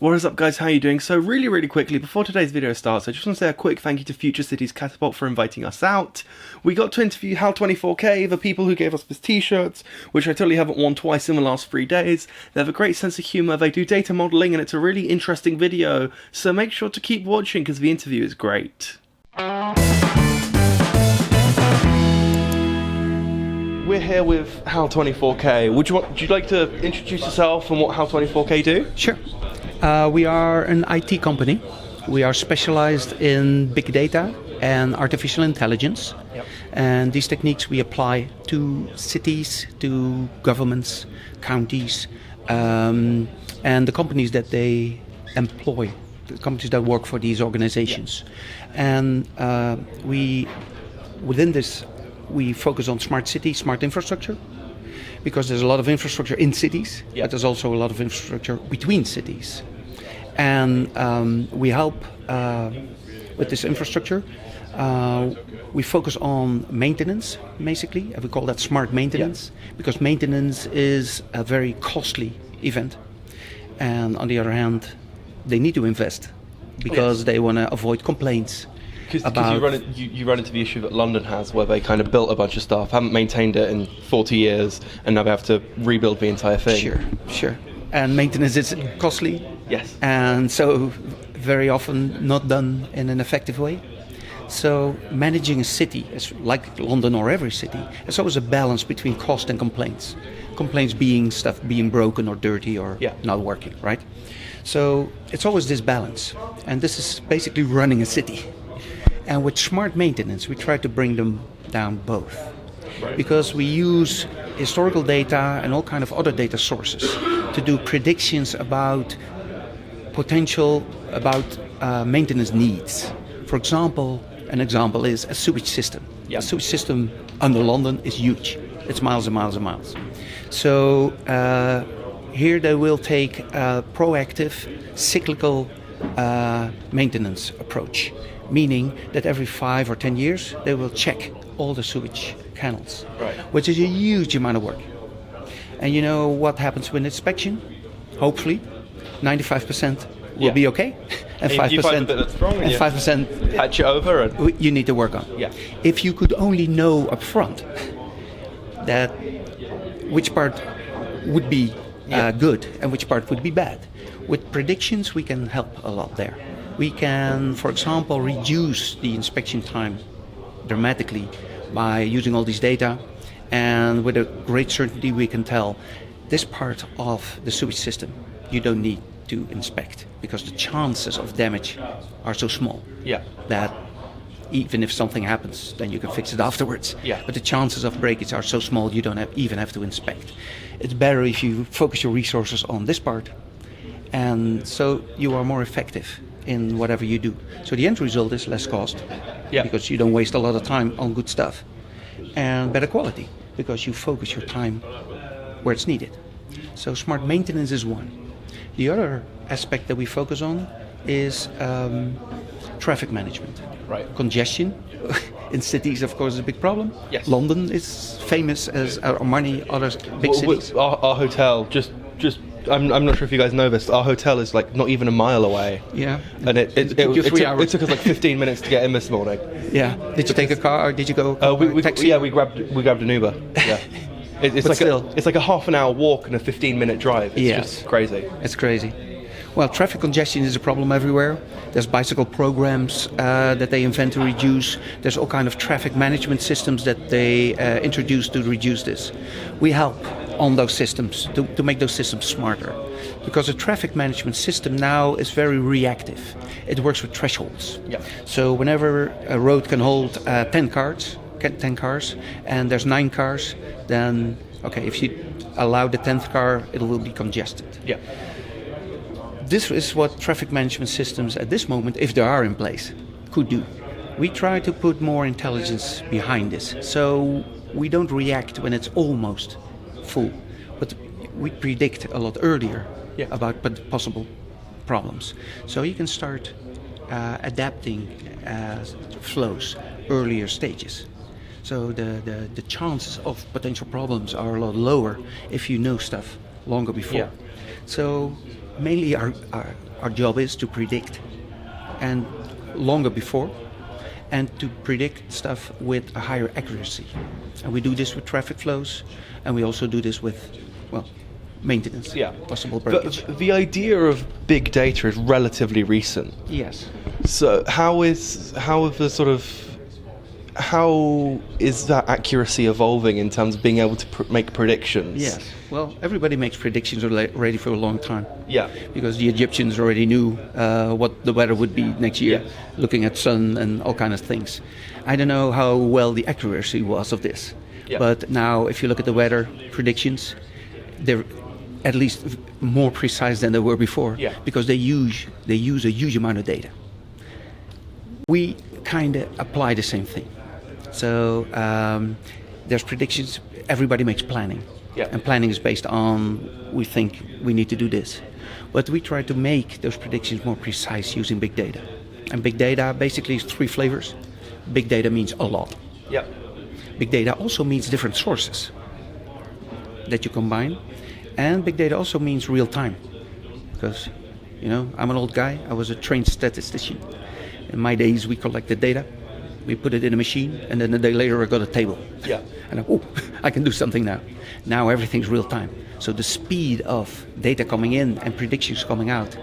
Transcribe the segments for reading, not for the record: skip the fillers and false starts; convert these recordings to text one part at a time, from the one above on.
What is up guys, how are you doing? So really quickly, before today's video starts, I just want to say a quick thank you to Future Cities Catapult for inviting us out. We got to interview HAL24K, the people who gave us these t-shirts, which I totally haven't worn twice in the last 3 days. They have a great sense of humour, they do data modelling, and it's a really interesting video, so make sure to keep watching because the interview is great. We're here with HAL24K. Would you like to introduce yourself and what HAL24K do? Sure. We are an IT company. We are specialized in big data and artificial intelligence. Yep. And these techniques we apply to cities, to governments, counties, and the companies that they employ, the companies that work for these organizations. Yep. And within this, we focus on smart city, smart infrastructure, because there's a lot of infrastructure in cities, but there's also a lot of infrastructure between cities. And we help with this infrastructure. We focus on maintenance, basically, and we call that smart maintenance, because maintenance is a very costly event. And on the other hand, they need to invest because they want to avoid complaints. Because you run into the issue that London has, where they kind of built a bunch of stuff, haven't maintained it in 40 years, and now they have to rebuild the entire thing. Sure. And maintenance is costly. Yes. And so very often not done in an effective way. So managing a city, like London or every city, there's always a balance between cost and complaints. Complaints being stuff being broken or dirty or not working, right? So it's always this balance. And this is basically running a city. And with smart maintenance, we try to bring them down both. Right. Because we use historical data and all kind of other data sources to do predictions about maintenance needs. For example, an example is a sewage system. A sewage system under London is huge. It's miles and miles and miles. So here they will take a proactive, cyclical maintenance approach. Meaning that every 5 or 10 years they will check all the sewage canals, which is a huge amount of work. And you know what happens with inspection? Hopefully, 95% will be okay, and 5% patch it over. And you need to work on. If you could only know up front that which part would be good and which part would be bad, with predictions we can help a lot there. We can, for example, reduce the inspection time dramatically by using all these data, and with a great certainty we can tell this part of the sewage system you don't need to inspect because the chances of damage are so small that even if something happens then you can fix it afterwards. But the chances of breakage are so small you don't even have to inspect. It's better if you focus your resources on this part, and so you are more effective in whatever you do. So the end result is less cost, because you don't waste a lot of time on good stuff, and better quality, because you focus your time where it's needed. So smart maintenance is one. The other aspect that we focus on is traffic management. Congestion in cities, of course, is a big problem. London is famous, as many other big cities. Our hotel, just I'm not sure if you guys know this. Our hotel is like not even a mile away. And it took us like 15 minutes to get in this morning. Did you take a car or did you go? Taxi? We grabbed an Uber. It's like a half an hour walk and a 15-minute drive. It's just crazy. It's crazy. Well, traffic congestion is a problem everywhere. There's bicycle programs that they invent to reduce. There's all kind of traffic management systems that they introduce to reduce this. We help on those systems to make those systems smarter, because a traffic management system now is very reactive. It works with thresholds. So whenever a road can hold 10 cars, and there's 9 cars, then if you allow the 10th car, it will be congested. This is what traffic management systems at this moment, if they are in place, could do. We try to put more intelligence behind this, so we don't react when it's almost full, but we predict a lot earlier about possible problems. So you can start adapting flows earlier stages. So the chances of potential problems are a lot lower if you know stuff longer before. So mainly our job is to predict, and longer before, and to predict stuff with a higher accuracy. And we do this with traffic flows, and we also do this with, well, maintenance, possible breakage. But the idea of big data is relatively recent. Yes. So how is that accuracy evolving in terms of being able to make predictions? Yes. Well, everybody makes predictions already for a long time. Yeah. Because the Egyptians already knew what the weather would be next year, looking at sun and all kinds of things. I don't know how well the accuracy was of this. Yeah. But now, if you look at the weather predictions, they're at least more precise than they were before. Yeah. Because they use a huge amount of data. We kind of apply the same thing. So there's predictions. Everybody makes planning. Yeah. And planning is based on, we think we need to do this. But we try to make those predictions more precise using big data. And big data basically is 3 flavors. Big data means a lot. Yeah. Big data also means different sources that you combine. And big data also means real time. Because, I'm an old guy. I was a trained statistician. In my days, we collected data. We put it in a machine, and then a day later I got a table. Yeah. And I can do something now. Now everything's real time. So the speed of data coming in and predictions coming out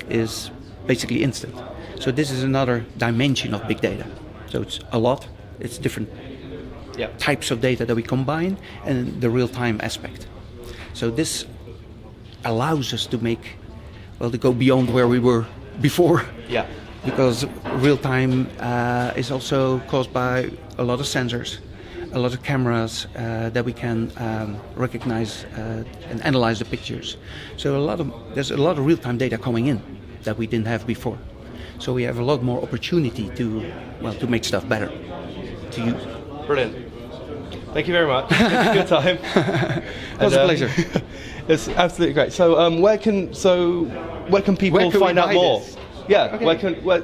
is basically instant. So this is another dimension of big data. So it's a lot. It's different types of data that we combine, and the real time aspect. So this allows us to to go beyond where we were before. Yeah. Because real time is also caused by a lot of sensors, a lot of cameras that we can recognize and analyze the pictures. So there's a lot of real time data coming in that we didn't have before. So we have a lot more opportunity to make stuff better to use. Brilliant. Thank you very much. Thank you for your time. It was a pleasure. It's absolutely great. So where can people find out more? This? Yeah, okay.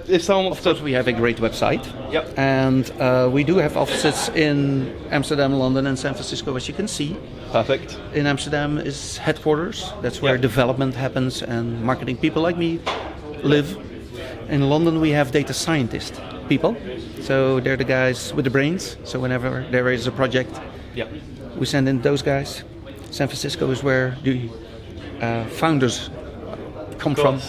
If someone wants to... Of course, we have a great website. Yep. And we do have offices in Amsterdam, London, and San Francisco, as you can see. Perfect. In Amsterdam is headquarters. That's where development happens and marketing people like me live. In London, we have data scientist people. So they're the guys with the brains. So whenever there is a project, we send in those guys. San Francisco is where the founders come from.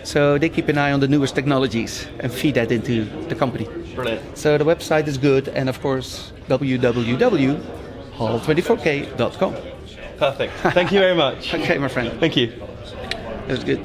So they keep an eye on the newest technologies and feed that into the company. Brilliant. So the website is good, and of course www.hal24k.com. Perfect. Thank you very much. Okay, my friend. Thank you. It was good.